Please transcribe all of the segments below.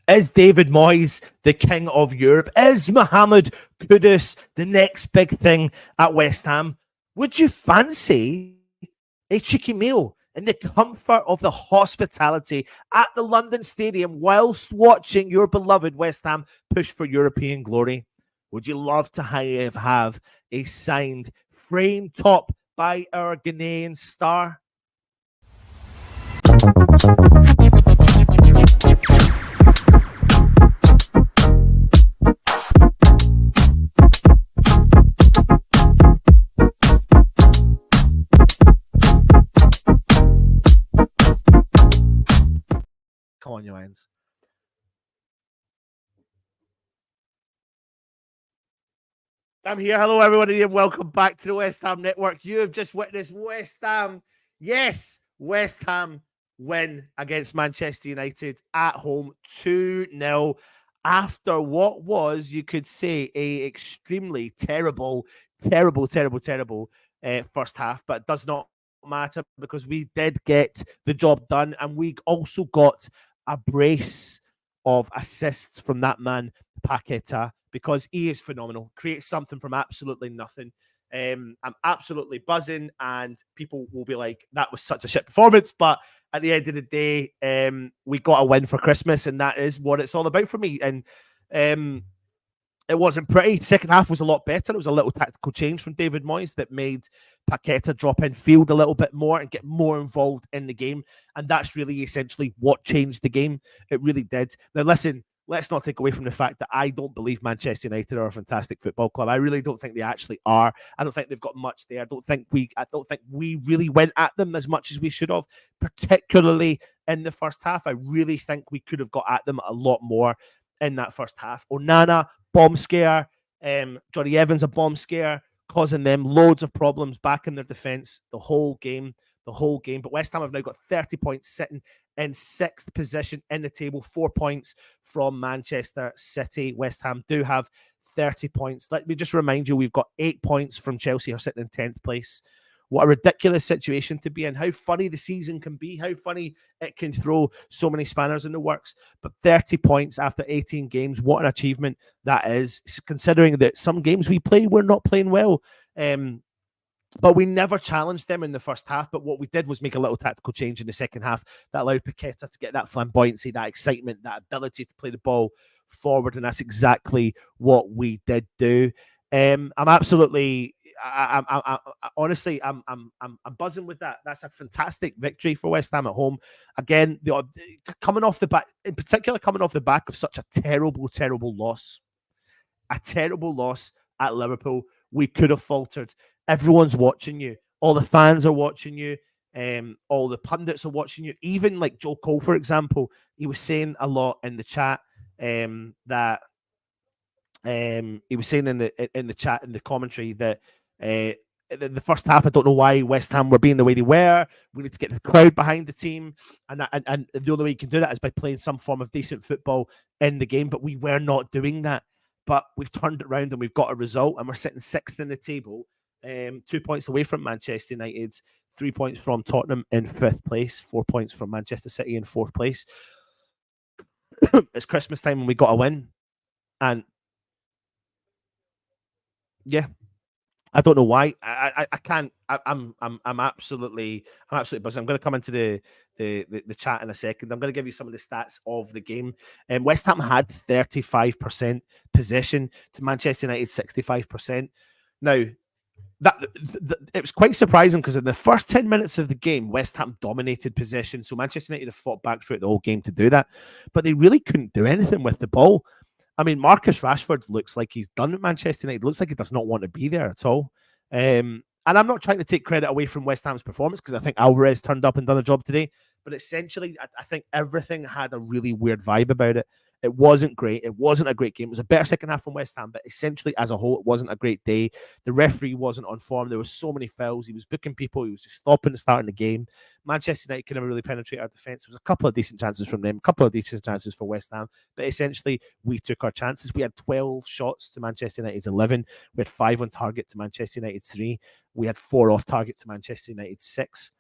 Is David Moyes the king of Europe? Is Mohamed Kudus the next big thing at West Ham? Would you fancy a cheeky meal in the comfort of the hospitality at the London Stadium whilst watching your beloved West Ham push for European glory? Would you love to have a signed frame top by our Ghanaian star? Come on, you hands. I'm here. Hello, everybody, and welcome back to the West Ham Network. You have just witnessed West Ham. Yes, West Ham win against Manchester United at home 2-0 after what was, you could say, a extremely terrible first half, but it does not matter because we did get the job done, and we also got a brace of assists from that man, Paqueta, because he is phenomenal. Creates something from absolutely nothing. I'm absolutely buzzing, and people will be like, that was such a shit performance. But at the end of the day, we got a win for Christmas, and that is what it's all about for me. And it wasn't pretty. Second half was a lot better. It was a little tactical change from David Moyes that made Paqueta drop in field a little bit more and get more involved in the game. And that's really essentially what changed the game. It really did. Now, listen, let's not take away from the fact that I don't believe Manchester United are a fantastic football club. I really don't think they actually are. I don't think they've got much there. I don't think we really went at them as much as we should have, particularly in the first half. I really think we could have got at them a lot more in that first half. Onana, bomb scare. Johnny Evans, a bomb scare, causing them loads of problems back in their defence the whole game. But West Ham have now got 30 points, sitting in 6th position in the table, 4 points from Manchester City. West Ham do have 30 points. Let me just remind you, we've got 8 points from Chelsea, who are sitting in 10th place. What a ridiculous situation to be in. How funny the season can be. How funny it can throw so many spanners in the works. But 30 points after 18 games. What an achievement that is, considering that some games we play, we're not playing well. But we never challenged them in the first half. But what we did was make a little tactical change in the second half that allowed Paqueta to get that flamboyancy, that excitement, that ability to play the ball forward. And that's exactly what we did do. I'm absolutely... honestly, I'm buzzing with that. That's a fantastic victory for West Ham at home. Again, coming off the back of such a terrible loss, at Liverpool. We could have faltered. Everyone's watching you. All the fans are watching you. All the pundits are watching you. Even like Joe Cole, for example, he was saying a lot in the chat that he was saying in the chat, in the commentary, that the first half, I don't know why West Ham were being the way they were. We need to get the crowd behind the team, and the only way you can do that is by playing some form of decent football in the game. But we were not doing that. But we've turned it around and we've got a result, and we're sitting 6th in the table, 2 points away from Manchester United, 3 points from Tottenham in 5th place, 4 points from Manchester City in 4th place. It's Christmas time and we got a win, and yeah, I don't know why. I can't. I'm absolutely buzzing. I'm going to come into the chat in a second. I'm going to give you some of the stats of the game. West Ham had 35% possession to Manchester United 65%. Now, it was quite surprising because in the first 10 minutes of the game, West Ham dominated possession. So Manchester United have fought back throughout the whole game to do that, but they really couldn't do anything with the ball. I mean, Marcus Rashford looks like he's done at Manchester United. Looks like he does not want to be there at all. And I'm not trying to take credit away from West Ham's performance because I think Alvarez turned up and done a job today. But essentially, I think everything had a really weird vibe about it. It wasn't great. It wasn't a great game. It was a better second half from West Ham, but essentially, as a whole, it wasn't a great day. The referee wasn't on form. There were so many fouls. He was booking people. He was just stopping and starting the game. Manchester United could never really penetrate our defence. There was a couple of decent chances from them, a couple of decent chances for West Ham, but essentially, we took our chances. We had 12 shots to Manchester United's 11. We had 5 on target to Manchester United's 3. We had 4 off target to Manchester United's 6.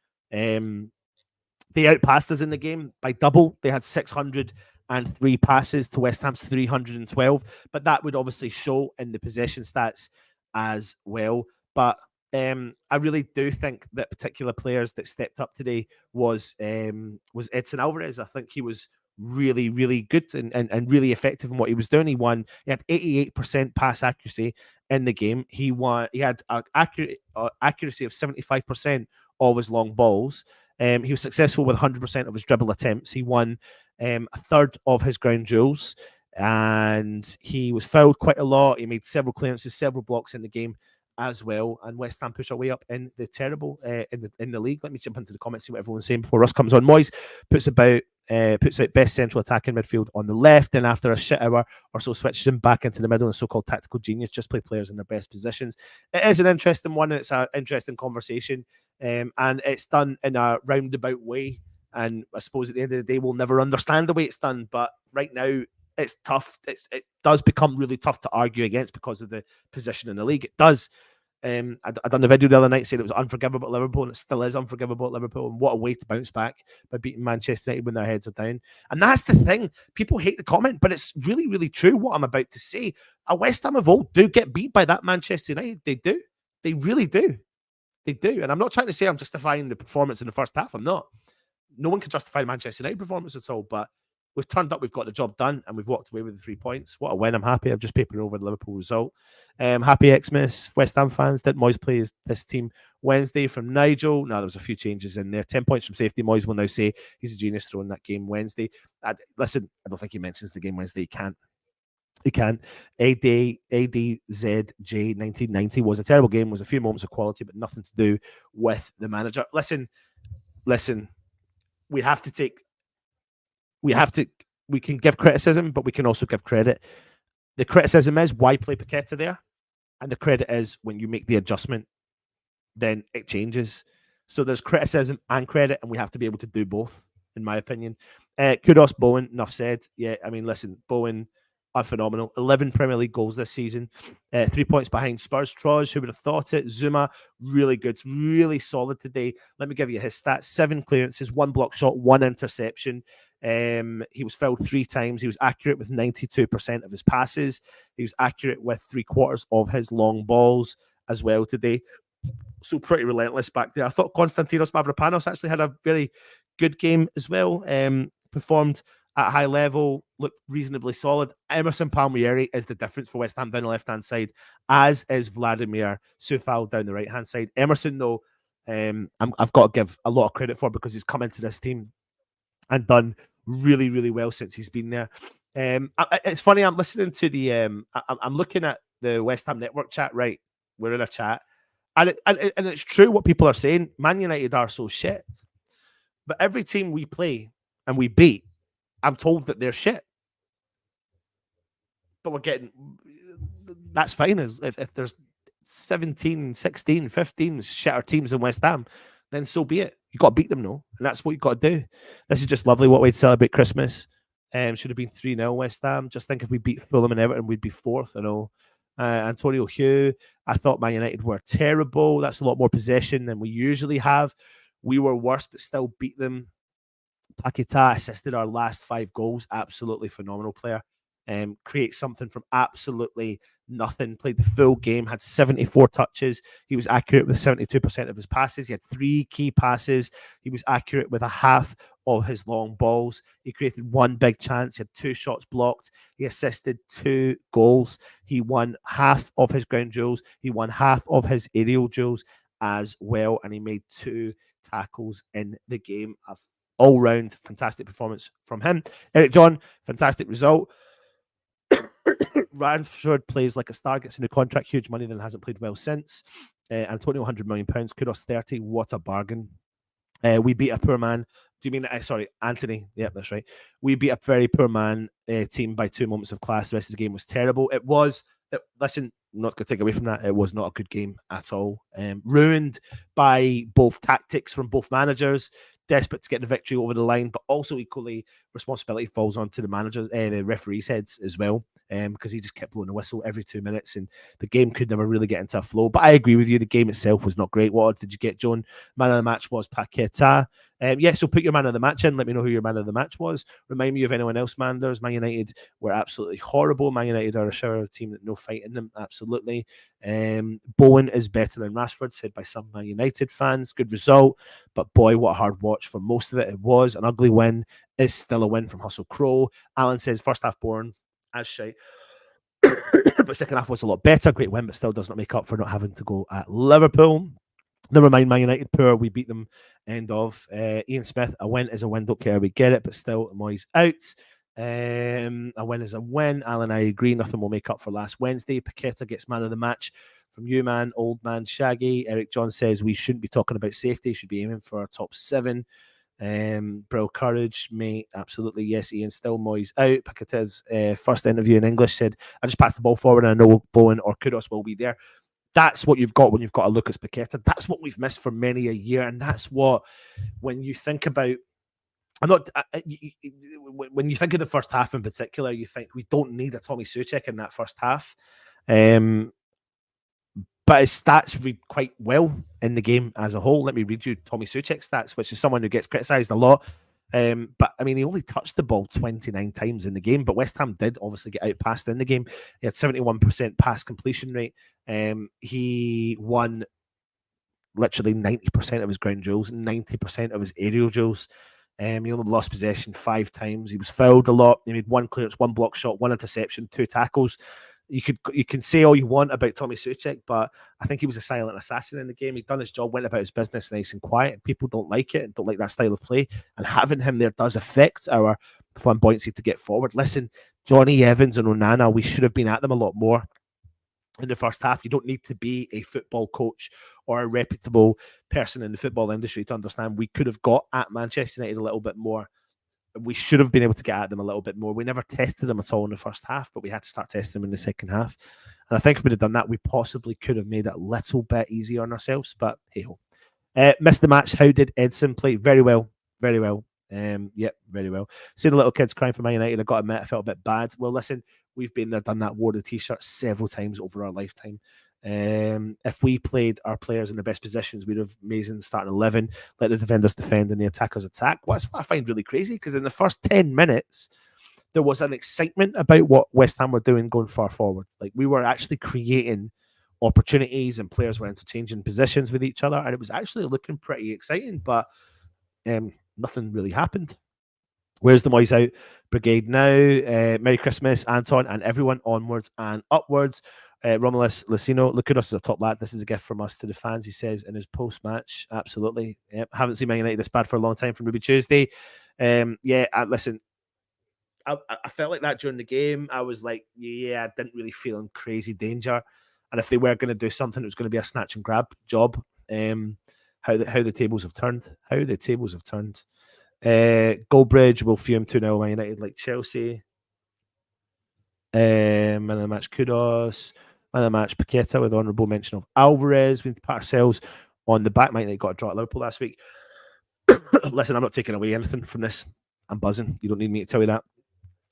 They outpassed us in the game by double. They had 600 and 3 passes to West Ham's 312. But that would obviously show in the possession stats as well. But I really do think that particular players that stepped up today was Edson Alvarez. I think he was really, really good and really effective in what he was doing. He had 88% pass accuracy in the game. He had an accuracy of 75% of his long balls. He was successful with 100% of his dribble attempts. He won a third of his ground duels, and he was fouled quite a lot. He made several clearances, several blocks in the game as well. And West Ham push our way up in the terrible in the league. Let me jump into the comments, see what everyone's saying before Russ comes on. Moyes puts out best central attack in midfield on the left, and after a shit hour or so switches him back into the middle, and so-called tactical genius, just play players in their best positions. It is an interesting one, and it's an interesting conversation, and it's done in a roundabout way, and I suppose at the end of the day we'll never understand the way it's done, but right now it's tough. It does become really tough to argue against because of the position in the league. It does. I done the video the other night saying it was unforgivable at Liverpool, and it still is unforgivable at Liverpool. And what a way to bounce back by beating Manchester United when their heads are down. And that's the thing. People hate the comment, but it's really, really true what I'm about to say. A West Ham of old do get beat by that Manchester United. They do. They really do. They do. And I'm not trying to say I'm justifying the performance in the first half. I'm not. No one can justify the Manchester United performance at all, but we've turned up, we've got the job done, and we've walked away with the 3 points. What a win. I'm happy. I'm just papering over the Liverpool result. Happy Xmas, West Ham fans. Did Moyes play this team Wednesday from Nigel? No, there was a few changes in there. 10 points from safety. Moyes will now say he's a genius throwing that game Wednesday. Listen, I don't think he mentions the game Wednesday. He can't. He can't. ADZJ 1990 was a terrible game, was a few moments of quality, but nothing to do with the manager. Listen, we can give criticism, but we can also give credit. The criticism is why play Paqueta there, and the credit is when you make the adjustment, then it changes. So there's criticism and credit, and we have to be able to do both, in my opinion. Kudos Bowen, enough said. Yeah, I mean, listen, Bowen are phenomenal. 11 Premier League goals this season. 3 points behind Spurs. Troj, who would have thought it? Zuma, really good. Really solid today. Let me give you his stats. 7 clearances, 1 block shot, 1 interception. He was fouled 3 times. He was accurate with 92% of his passes. He was accurate with 3/4 of his long balls as well today. So pretty relentless back there. I thought Konstantinos Mavropanos actually had a very good game as well. Performed at a high level, looked reasonably solid. Emerson Palmieri is the difference for West Ham down the left-hand side, as is Vladimir Sufal down the right-hand side. Emerson, though, I've got to give a lot of credit for, because he's come into this team and done really, really well since he's been there. It's funny, I'm listening to the I'm looking at the West Ham Network chat, right? We're in a chat, and it's true what people are saying. Man United are so shit, but every team we play and we beat, I'm told that they're shit. But we're getting, that's fine. If there's 17, 16, 15 shitter teams in West Ham, then so be it. You got to beat them, no? And that's what you got to do. This is just lovely. What way to celebrate Christmas. Should have been 3-0 West Ham. Just think if we beat Fulham and Everton, we'd be 4th, I know. Antonio Hugh, I thought Man United were terrible. That's a lot more possession than we usually have. We were worse, but still beat them. Paqueta assisted our last 5 goals. Absolutely phenomenal player. Creates something from absolutely nothing. Played the full game, had 74 touches. He was accurate with 72% of his passes. He had 3 key passes. He was accurate with a half of his long balls. He created 1 big chance. He had 2 shots blocked. He assisted 2 goals. He won half of his ground duels. He won half of his aerial duels as well. And he made 2 tackles in the game. All-round fantastic performance from him. Eric John, fantastic result. Rashford plays like a star, gets a new contract, huge money, then hasn't played well since. Antonio, £100 million. Kudos 30. What a bargain. We beat a poor man. Do you mean, sorry, Anthony? Yep, that's right. We beat a very poor man team by 2 moments of class. The rest of the game was terrible. Listen, I'm not going to take away from that. It was not a good game at all. Ruined by both tactics from both managers, desperate to get the victory over the line, but also equally responsibility falls onto the managers, the referees' heads as well. because he just kept blowing the whistle every 2 minutes, and the game could never really get into a flow. But I agree with you, the game itself was not great. What did you get, John? Man of the match was Paqueta. So put your man of the match in. Let me know who your man of the match was. Remind me of anyone else, Manders. Man United were absolutely horrible. Man United are a shower team that no fight in them. Absolutely. Bowen is better than Rashford, said by some Man United fans. Good result, but boy, what a hard watch for most of it. It was an ugly win. Is still a win from Hustle Crow. Alan says first half boring as shite. But second half was a lot better. Great win, but still does not make up for not having to go at Liverpool. Never mind, Man United poor. We beat them. End of. Ian Smith, a win is a win. Don't care. We get it, but still, Moyes out. A win is a win. Alan, I agree. Nothing will make up for last Wednesday. Paqueta gets man of the match from you, man. Old man Shaggy. Eric John says we shouldn't be talking about safety. Should be aiming for our top 7. Bro, courage, mate. Absolutely, yes. Ian, still Moyes out. Paqueta's first interview in English said, I just passed the ball forward and I know Bowen or Kudos will be there. That's what you've got when you've got a Lucas Paqueta. That's what we've missed for many a year. And that's what, when you think about, when you think of the first half in particular, you think we don't need a Tommy Soucek in that first half. But his stats read quite well in the game as a whole. Let me read you Tommy Soucek's stats, which is someone who gets criticised a lot. But I mean, he only touched the ball 29 times in the game, but West Ham did obviously get outpassed in the game. He had 71% pass completion rate. He won literally 90% of his ground duels, 90% of his aerial duels. He only lost possession 5 times. He was fouled a lot. He made 1 clearance, 1 block shot, 1 interception, 2 tackles. You can say all you want about Tommy Soucek, but I think he was a silent assassin in the game. He'd done his job, went about his business nice and quiet. People don't like it and don't like that style of play. And having him there does affect our flamboyancy to get forward. Listen, Johnny Evans and Onana, we should have been at them a lot more in the first half. You don't need to be a football coach or a reputable person in the football industry to understand we could have got at Manchester United a little bit more. We should have been able to get at them a little bit more. We never tested them at all in the first half, but we had to start testing them in the second half. And I think if we'd have done that, we possibly could have made it a little bit easier on ourselves, but hey-ho. Missed the match. How did Edson play? Very well. Very well. Yep, very well. See the little kids crying for Man United. I got to admit, I felt a bit bad. Well, listen, we've been there, done that, wore the t-shirt several times over our lifetime. If we played our players in the best positions, we'd have amazing starting 11, let the defenders defend and the attackers attack. What I find really crazy, because in the first 10 minutes, there was an excitement about what West Ham were doing going far forward. Like, we were actually creating opportunities and players were interchanging positions with each other, and it was actually looking pretty exciting, but nothing really happened. Where's the Moyes out brigade now? Merry Christmas, Anton, and everyone onwards and upwards. Romulus Lucino, look at us as a top lad. This is a gift from us to the fans, he says in his post-match. Absolutely. Yep. Haven't seen Man United this bad for a long time from Ruby Tuesday. Listen, I felt like that during the game. I was like, I didn't really feel in crazy danger. And if they were going to do something, it was going to be a snatch and grab job. How the tables have turned. How the tables have turned. Goldbridge will fume 2-0 Man United like Chelsea. Man of the match, Kudos. Man of the match, Paqueta, with honourable mention of Alvarez. We need to put ourselves on the back. Man United got a draw at Liverpool last week. Listen, I'm not taking away anything from this. I'm buzzing. You don't need me to tell you that.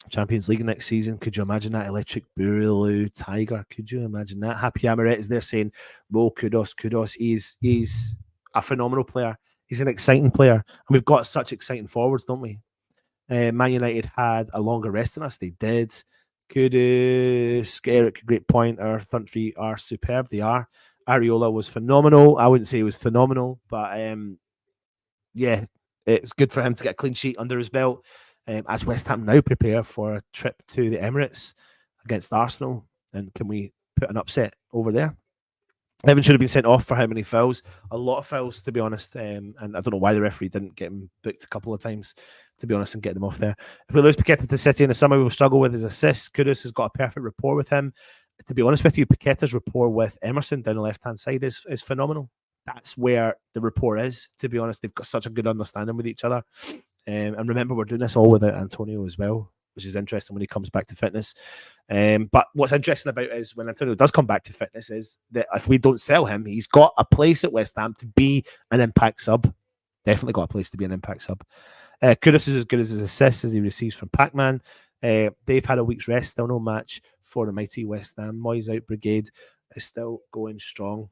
Champions League next season. Could you imagine that? Electric Boogaloo Tiger. Could you imagine that? Happy Amaret is there saying, "Whoa, kudos. He's a phenomenal player. He's an exciting player, and we've got such exciting forwards, don't we?" Man United had a longer rest than us. They did. Kudos, Eric, great point. Our front three are superb. They are. Areola was phenomenal. I wouldn't say he was phenomenal, but it's good for him to get a clean sheet under his belt. As West Ham now prepare for a trip to the Emirates against Arsenal, and can we put an upset over there? Evan should have been sent off for how many fouls? A lot of fouls, to be honest. And I don't know why the referee didn't get him booked a couple of times, to be honest, and get him off there. If we lose Paqueta to City in the summer, we will struggle with his assists. Kudus has got a perfect rapport with him. To be honest with you, Paqueta's rapport with Emerson down the left-hand side is phenomenal. That's where the rapport is, to be honest. They've got such a good understanding with each other. And remember, we're doing this all without Antonio as well, which is interesting when he comes back to fitness. But what's interesting about it is when Antonio does come back to fitness is that if we don't sell him, he's got a place at West Ham to be an impact sub. Definitely got a place to be an impact sub. Kudus is as good as his assists as he receives from Pac-Man. They've had a week's rest, still no match for the mighty West Ham. Moyes out brigade is still going strong.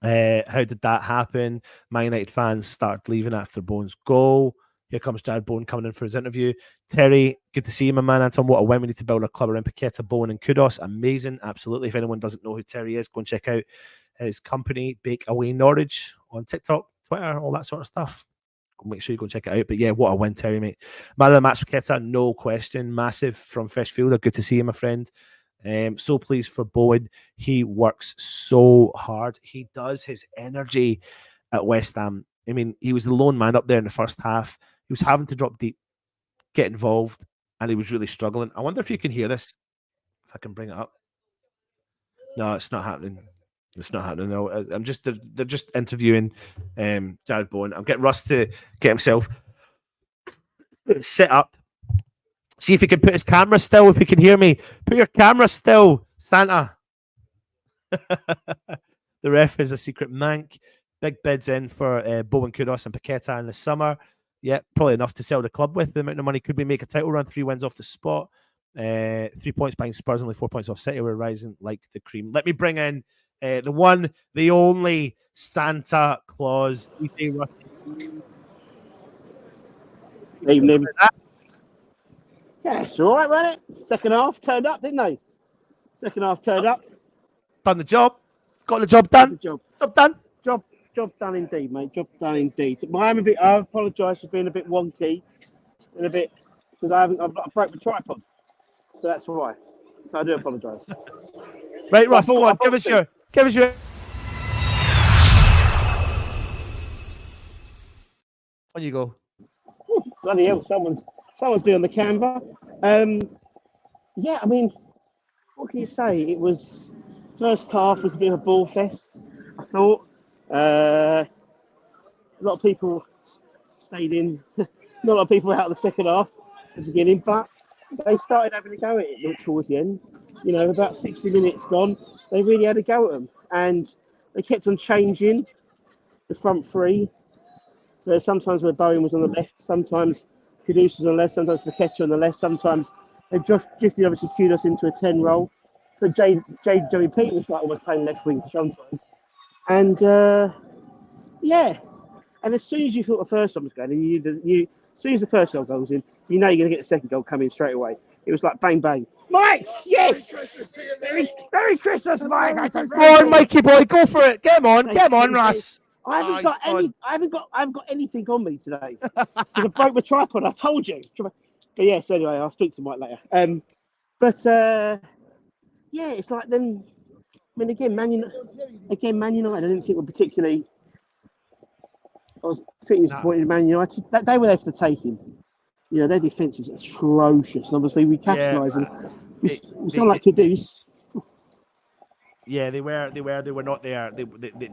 How did that happen? Man United fans started leaving after Bowen's goal. Here comes Jared Bowen coming in for his interview. Terry, good to see you, my man. Anton, what a win. We need to build a club around Paqueta, Bowen, and Kudos. Amazing. Absolutely. If anyone doesn't know who Terry is, go and check out his company, Bake Away Norwich, on TikTok, Twitter, all that sort of stuff. Make sure you go and check it out. But yeah, what a win, Terry, mate. Man of the match, Paqueta, no question. Massive from Freshfielder. Good to see you, my friend. So pleased for Bowen. He works so hard. He does his energy at West Ham. I mean, he was the lone man up there in the first half. He was having to drop deep, get involved, and he was really struggling. I wonder if you can hear this. If I can bring it up. No, it's not happening. It's not happening. No, they're just interviewing Jared Bowen. I'll get Russ to get himself set up. See if he can put his camera still. If he can hear me, put your camera still, Santa. The ref is a secret mank. Big bids in for Bowen, Kudos, and Paqueta in the summer. Yeah, probably enough to sell the club with. The amount of money could we make a title run? 3 wins off the spot. 3 points behind Spurs, only 4 points off City. We're rising like the cream. Let me bring in the one, the only Santa Claus. Evening. Yeah, it's all right, wasn't it? Second half turned up, didn't they? Second half turned up. Done the job. Got the job done. Job done. Job done indeed, mate. Job done indeed. I apologise for being a bit wonky and a bit because I broke the tripod, so that's why. So I do apologise. Right, Russ, go on. Give us your. On you go. Ooh, bloody hell! Someone's been on the camera. Yeah, I mean, what can you say? It was first half was a bit of a ball fest. I thought. A lot of people stayed in. Not a lot of people out of the second half at the beginning, but they started having a go at it towards the end. You know, about 60 minutes gone, they really had a go at them, and they kept on changing the front three. So sometimes where Bowen was on the left, sometimes Kudus was on the left, sometimes Paqueta on the left, sometimes they drifted obviously Kudos into a 10 role. So Joey Pete was like almost playing left wing for some time. And yeah, and as soon as you thought the first one was going, as soon as the first goal goes in, you know you're going to get the second goal coming straight away. It was like bang bang. Mike, yes, Merry Christmas, Mike. Go on, Mikey boy, go for it. Get on, Russ. I haven't got anything on me today because I broke my tripod. I told you. But yes, anyway, I'll speak to Mike later. Yeah, it's like then. I mean, again, Man United, I didn't think were particularly. I was pretty disappointed in Man United. They were there for the taking. You know, their defence is atrocious, and obviously we capitalised. It's not like Kudus. Yeah, they were not there. They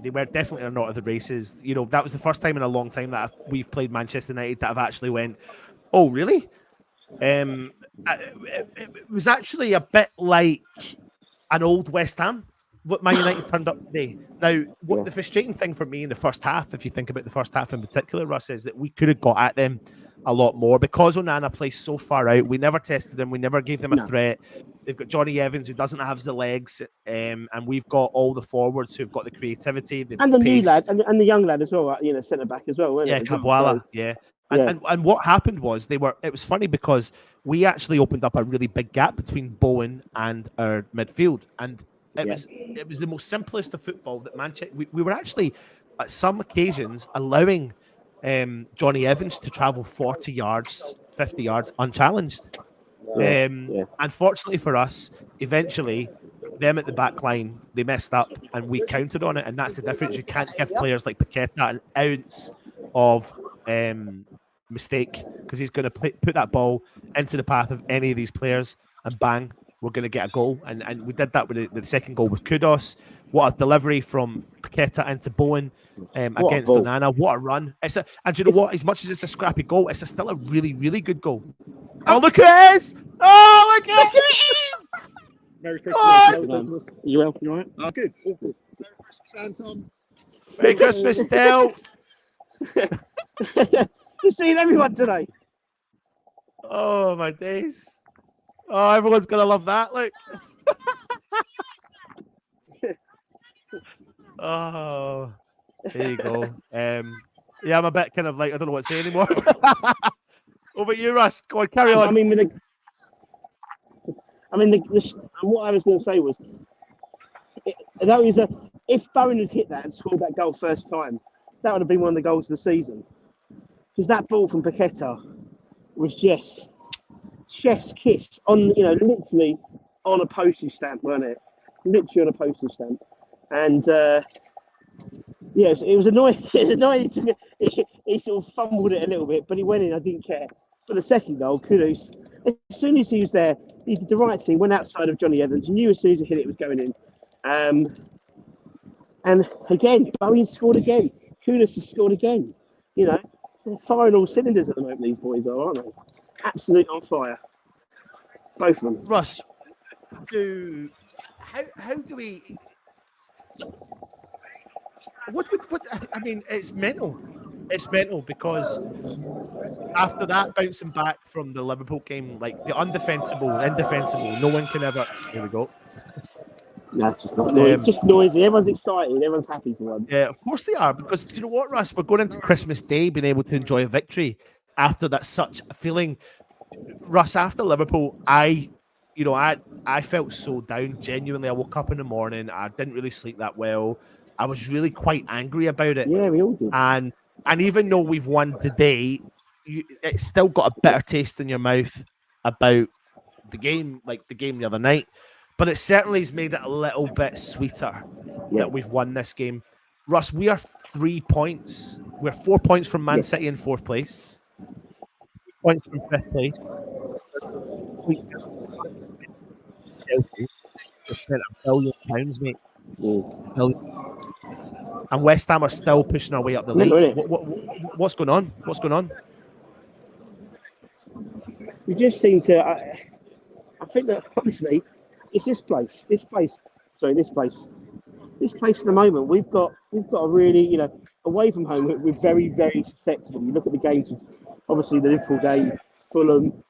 were definitely not at the races. You know, that was the first time in a long time that we've played Manchester United that I've actually went, oh, really? It was actually a bit like an old West Ham. What Man United turned up today. Now, the frustrating thing for me in the first half, if you think about the first half in particular, Russ, is that we could have got at them a lot more because Onana plays so far out. We never tested him. We never gave them a threat. They've got Johnny Evans who doesn't have the legs, and we've got all the forwards who've got the creativity, and the new lad, and the young lad as well. You know, centre back as well. Yeah, Kabwala. Yeah. And what happened was it was funny because we actually opened up a really big gap between Bowen and our midfield, and it was the most simplest of football that Manchester. We were actually at some occasions allowing Johnny Evans to travel 40 yards, 50 yards unchallenged. Unfortunately for us, eventually them at the back line, they messed up and we counted on it, and that's the difference. You can't give players like Paqueta an ounce of mistake because he's going to put that ball into the path of any of these players and bang, we're going to get a goal. And we did that with the second goal with Kudos. What a delivery from Paqueta into Bowen against Onana. What a run. And do you know what? As much as it's a scrappy goal, it's still a really, really good goal. Oh, look who it is! Oh, look at it! Merry Christmas. You well? You all right? Oh, good. All good. Merry Christmas, Anton. Merry Christmas, still. You've seen everyone today. Oh, my days. Oh, everyone's gonna love that. Like, oh, there you go. Yeah, I'm a bit kind of like I don't know what to say anymore. Over to you, Russ. Go on, carry I on. mean, what I was going to say was, that was if Bowen had hit that and scored that goal first time, that would have been one of the goals of the season. Because that ball from Paqueta was just chef's kiss on, literally on a postage stamp, wasn't it? Literally on a postage stamp. And yes, it was annoying. It was annoying to me. He sort of fumbled it a little bit, but he went in. I didn't care. But the second goal, kudos. As soon as he was there, he did the right thing. Went outside of Johnny Evans. You knew as soon as he hit it, it was going in. And again, Bowen scored again. Kudos has scored again. They're firing all cylinders at the moment. These boys are, aren't they? Absolutely on fire. Both of them. Russ, how do we? What I mean, it's mental. It's mental because after that bouncing back from the Liverpool game, like the indefensible, no one can ever. Here we go. No, it's just not noisy. It's just noisy. Everyone's excited. Everyone's happy for one. Yeah, of course they are. Because do you know what, Russ? We're going into Christmas Day, being able to enjoy a victory after that. Such a feeling, Russ. After Liverpool, I felt so down. Genuinely, I woke up in the morning. I didn't really sleep that well. I was really quite angry about it. Yeah, we all did. And even though we've won today, it's still got a bitter taste in your mouth about the game, like the game the other night. But it certainly has made it a little bit sweeter that we've won this game. Russ, we are 3 points. We're 4 points from Man City in fourth place. 3 points from fifth place. Chelsea spent £1 billion, mate. And West Ham are still pushing our way up the league. What's going on? What's going on? We just seem to. I think that honestly, it's this place at the moment. We've got a really, away from home, we're very, very susceptible. You look at the games, obviously the Liverpool game, Fulham,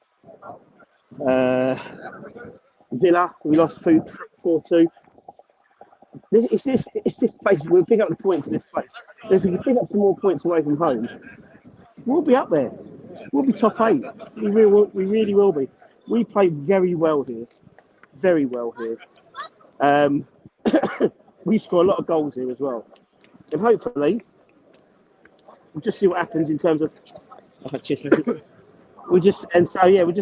Villa, we lost 4-2. It's this place. We'll pick up the points in this place. And if we can pick up some more points away from home, we'll be up there. We'll be top 8. We really will be. We played very well here. Very well here. We score a lot of goals here as well. And hopefully, we'll just see what happens in terms of... we'll just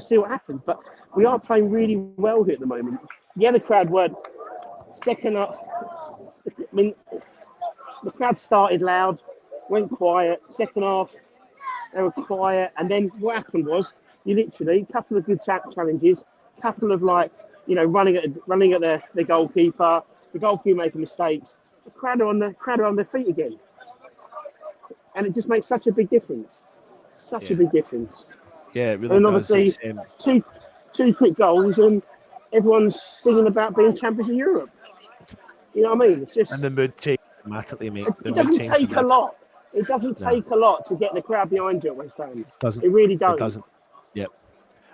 see what happens. But we are playing really well here at the moment. Yeah, the crowd weren't... Second up... I mean, the crowd started loud, went quiet. Second half, they were quiet. And then what happened was, you literally, a couple of good challenges, couple of running at the goalkeeper, the goalkeeper making mistakes. The crowd are on their feet again, and it just makes such a big difference. A big difference. Yeah, it really and does. Obviously, two quick goals, and everyone's singing about being champions of Europe. You know what I mean? It's just and the mood changed dramatically, mate. It doesn't take a lot. It doesn't take a lot to get the crowd behind you at West Ham. It really does. It doesn't. Yep.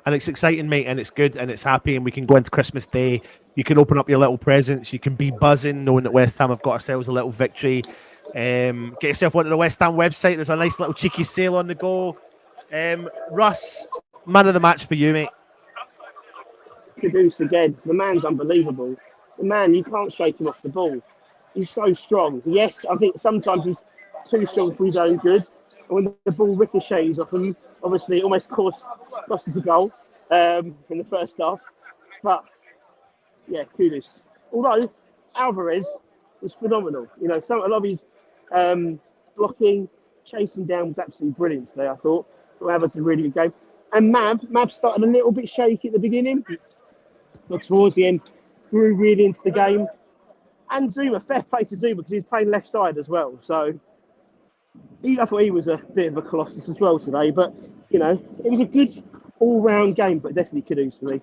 And it's exciting, mate, and it's good, and it's happy, and we can go into Christmas Day. You can open up your little presents. You can be buzzing, knowing that West Ham have got ourselves a little victory. Get yourself onto the West Ham website. There's a nice little cheeky sale on the go. Russ, man of the match for you, mate. Kudus again. The man's unbelievable. The man, you can't shake him off the ball. He's so strong. Yes, I think sometimes he's too strong for his own good. And when the ball ricochets off him, obviously it almost costs us a goal in the first half. But yeah, kudos. Although Alvarez was phenomenal. A lot of his blocking, chasing down was absolutely brilliant today, I thought. Alvarez had a really good game. And Mav started a little bit shaky at the beginning, but towards the end, grew really into the game. And Zuma, fair play to Zuma because he's playing left side as well. So I thought he was a bit of a colossus as well today. But it was a good all-round game, but definitely Kudus for me.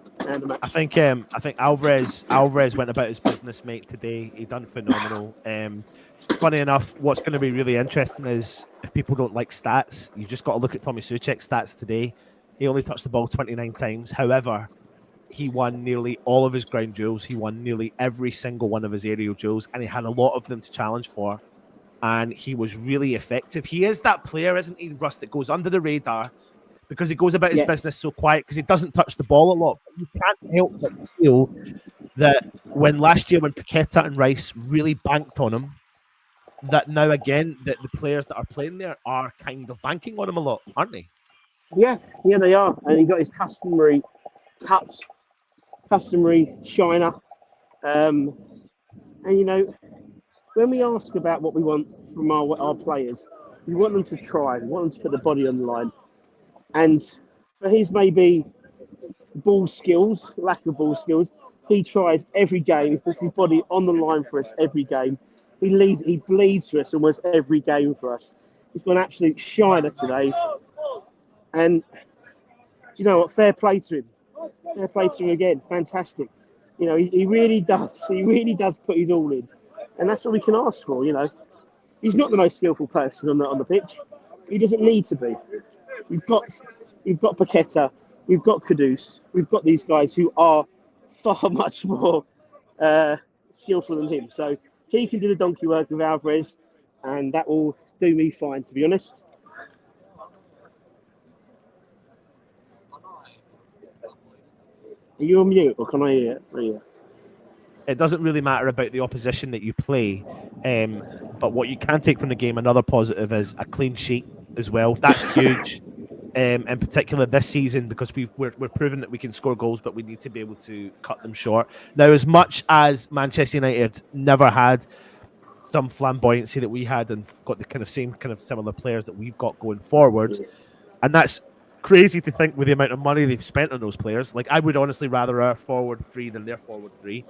I think Alvarez went about his business, mate. Today he done phenomenal. Funny enough, what's going to be really interesting is if people don't like stats, you've just got to look at Tommy Souček's stats today. He only touched the ball 29 times. However, he won nearly all of his ground duels. He won nearly every single one of his aerial duels, and he had a lot of them to challenge for. And he was really effective. He is that player, isn't he, Russ, that goes under the radar because he goes about his business so quiet because he doesn't touch the ball a lot. But you can't help but feel that when last year when Paqueta and Rice really banked on him, that now again that the players that are playing there are kind of banking on him a lot, aren't they? Yeah, they are. And he got his customary cut, customary shiner. And when we ask about what we want from our players, we want them to try, we want them to put the body on the line. And for his maybe ball skills, lack of ball skills, he tries every game. He puts his body on the line for us every game. He bleeds for us almost every game for us. He's got an absolute shiner today. And do you know what? Fair play to him. Fair play to him again. Fantastic. He really does. He really does put his all in. And that's what we can ask for, He's not the most skillful person on the pitch. He doesn't need to be. We've got Paqueta, we've got Kudus, we've got these guys who are far much more skillful than him. So he can do the donkey work with Alvarez, and that will do me fine, to be honest. Are you on mute, or can I hear it? It doesn't really matter about the opposition that you play, but what you can take from the game, another positive, is a clean sheet as well. That's huge, in particular this season, because we're proving that we can score goals, but we need to be able to cut them short. Now, as much as Manchester United never had some flamboyancy that we had and got the same similar players that we've got going forward, and that's crazy to think with the amount of money they've spent on those players. Like, I would honestly rather our forward three than their forward three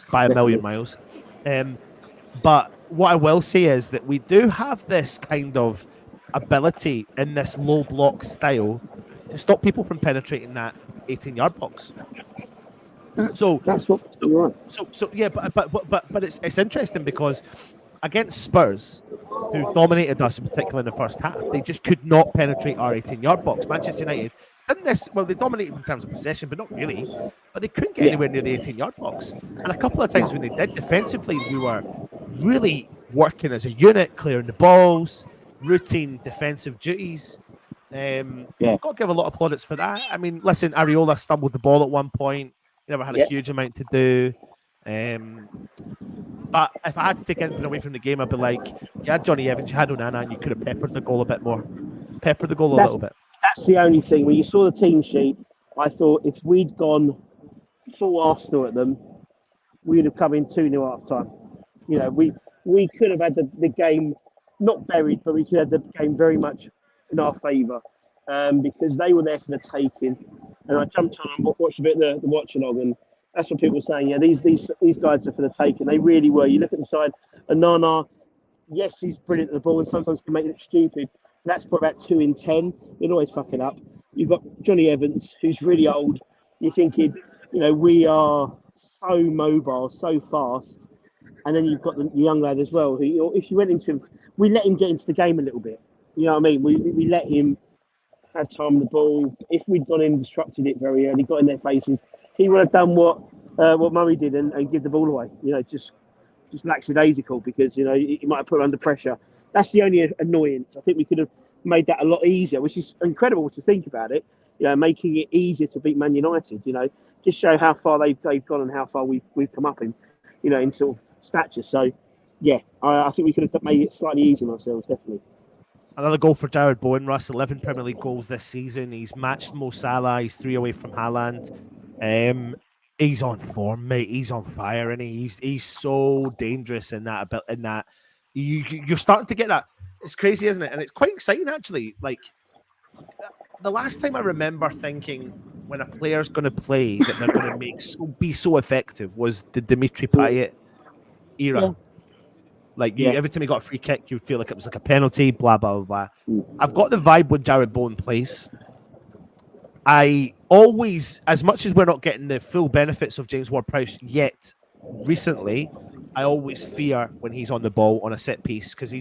by a million miles. But what I will say is that we do have this kind of ability in this low block style to stop people from penetrating that 18-yard box. That's what you're right. So yeah, but it's interesting because against Spurs, who dominated us in particular in the first half, they just could not penetrate our 18-yard box. Manchester United they dominated in terms of possession, but not really. But they couldn't get anywhere near the 18-yard box. And a couple of times when they did defensively, we were really working as a unit, clearing the balls, routine defensive duties. Got to give a lot of plaudits for that. I mean, listen, Areola stumbled the ball at one point. He never had a huge amount to do. But if I had to take anything away from the game, I'd be like, you had Johnny Evans, you had Onana, and you could have peppered the goal a bit more. Peppered the goal a little bit. That's the only thing. When you saw the team sheet, I thought if we'd gone full Arsenal at them, we'd have come in 2-0 half time. We could have had the game not buried, but we could have the game very much in our favour because they were there for the taking. And I jumped on and watched a bit of the watch-along, and that's what people were saying. Yeah, these guys are for the taking. They really were. You look at the side, Onana, yes, he's brilliant at the ball and sometimes can make it look stupid. That's probably about 2 in 10. He'd always fuck it up. You've got Johnny Evans, who's really old. You're thinking, we are so mobile, so fast. And then you've got the young lad as well, who, if you went into him, we let him get into the game a little bit. You know what I mean? We let him have time on the ball. If we'd gone in and disrupted it very early, got in their faces, he would have done what Murray did and give the ball away. Just lackadaisical because, he might have put under pressure. That's the only annoyance. I think we could have made that a lot easier, which is incredible to think about it. Making it easier to beat Man United. Just show how far they've gone and how far we've come up in sort of stature. So, yeah, I think we could have made it slightly easier on ourselves, definitely. Another goal for Jared Bowen. Russ, 11 Premier League goals this season. He's matched Mo Salah. He's 3 away from Haaland. He's on form, mate. He's on fire, and he's so dangerous in that. You're starting to get that. It's crazy, isn't it? And it's quite exciting, actually. Like, the last time I remember thinking when a player's going to play that they're going to be so effective was the Dimitri Payet era. Yeah. Like, every time he got a free kick, you'd feel like it was like a penalty, blah, blah, blah, blah. I've got the vibe when Jared Bowen plays. I always, as much as we're not getting the full benefits of James Ward-Prowse yet recently, I always fear when he's on the ball on a set piece because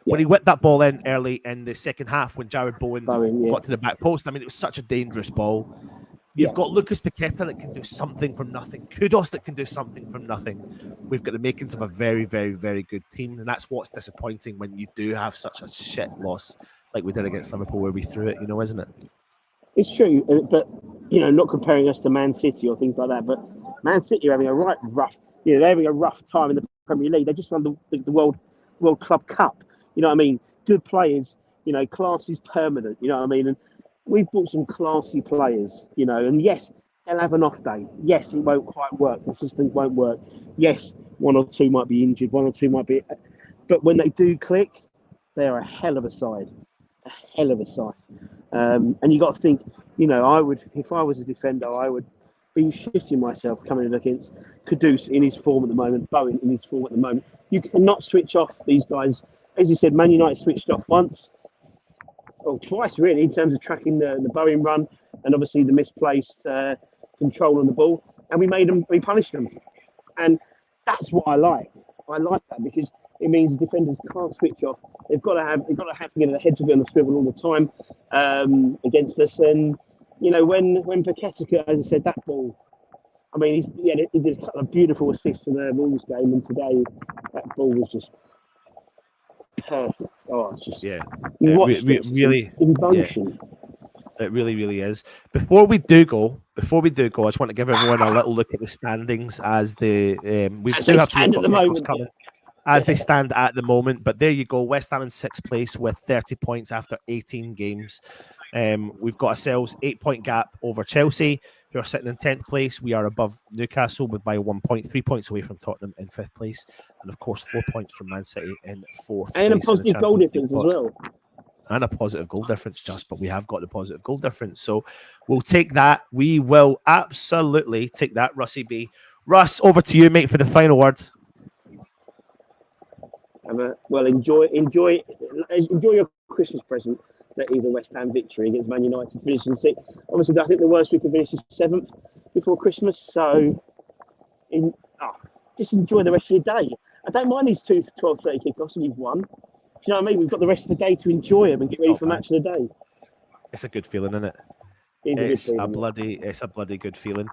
when he whipped that ball in early in the second half when Jared Bowen got to the back post. I mean, it was such a dangerous ball. You've got Lucas Paqueta that can do something from nothing. Kudos that can do something from nothing. We've got the makings of a very, very, very good team. And that's what's disappointing when you do have such a shit loss like we did against Liverpool where we threw it, isn't it? It's true, but, not comparing us to Man City or things like that, but Man City are having a right rough, they're having a rough time in the Premier League. They just won the World Club Cup. You know what I mean? Good players, class is permanent, you know what I mean? And we've bought some classy players, and yes, they'll have an off day. Yes, it won't quite work. The system won't work. Yes, one or two might be injured, one or two might be... But when they do click, they are a hell of a side. A hell of a side. And you got to think, I would, if I was a defender, I would be shitting myself coming in against Kudus in his form at the moment, Bowen in his form at the moment. You cannot switch off these guys. As you said, Man United switched off once, or twice really, in terms of tracking the Bowen run and obviously the misplaced control on the ball. And we punished them. And that's what I like. I like that because it means the defenders can't switch off. They've got to have their heads will be on the swivel all the time against us. And when Paqueta, as I said, that ball. I mean, he did a couple of beautiful assists in the Wolves game, and today that ball was just perfect. Oh, it's just really emotion. Yeah. It really, really is. Before we do go, I just want to give everyone a little look at the standings as they have 3 o'clock kickoffs coming. As they stand at the moment. But there you go. West Ham in 6th place with 30 points after 18 games. We've got ourselves 8-point gap over Chelsea, who are sitting in 10th place. We are above Newcastle by 1 point, 3 points away from Tottenham in 5th place. And of course, 4 points from Man City in 4th place. And a positive goal difference as well. And a positive goal difference, but we have got the positive goal difference. So we'll take that. We will absolutely take that, Russy B. Russ, over to you, mate, for the final word. Well, enjoy your Christmas present. That is a West Ham victory against Man United, finishing 6th. Obviously, I think the worst we could finish is 7th before Christmas. So, just enjoy the rest of your day. I don't mind these 2 12:30 kickoffs and you've won. You know what I mean? We've got the rest of the day to enjoy them and get ready for match of the day. It's a good feeling, isn't it? It's a bloody good feeling.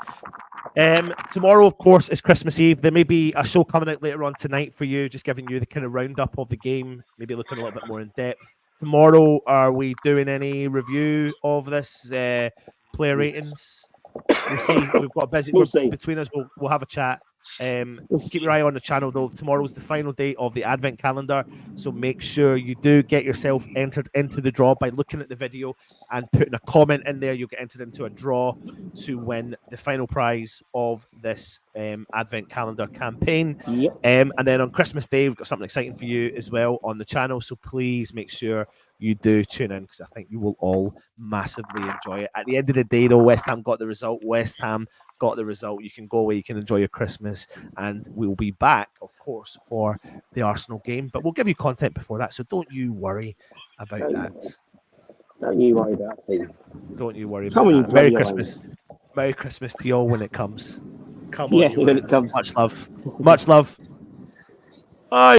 Tomorrow, of course, is Christmas Eve. There may be a show coming out later on tonight for you, just giving you the kind of roundup of the game, maybe looking a little bit more in depth. Tomorrow, are we doing any review of this player ratings? We'll see. We've got a busy. We'll see. Between us, we'll have a chat. Keep your eye on the channel though. Tomorrow's the final day of the advent calendar, so make sure you do get yourself entered into the draw by looking at the video and putting a comment in there. You'll get entered into a draw to win the final prize of this advent calendar campaign. Yep. And then on Christmas Day, we've got something exciting for you as well on the channel, so please make sure you do tune in, because I think you will all massively enjoy it. At the end of the day though, West Ham got the result. You can go away, you can enjoy your Christmas, and we'll be back, of course, for the Arsenal game. But we'll give you content before that, so don't you worry about that. Don't you worry about things. Don't you worry about that. Merry Christmas. Merry Christmas to you all when it comes. Come on, when it comes. Much love. Much love. Bye.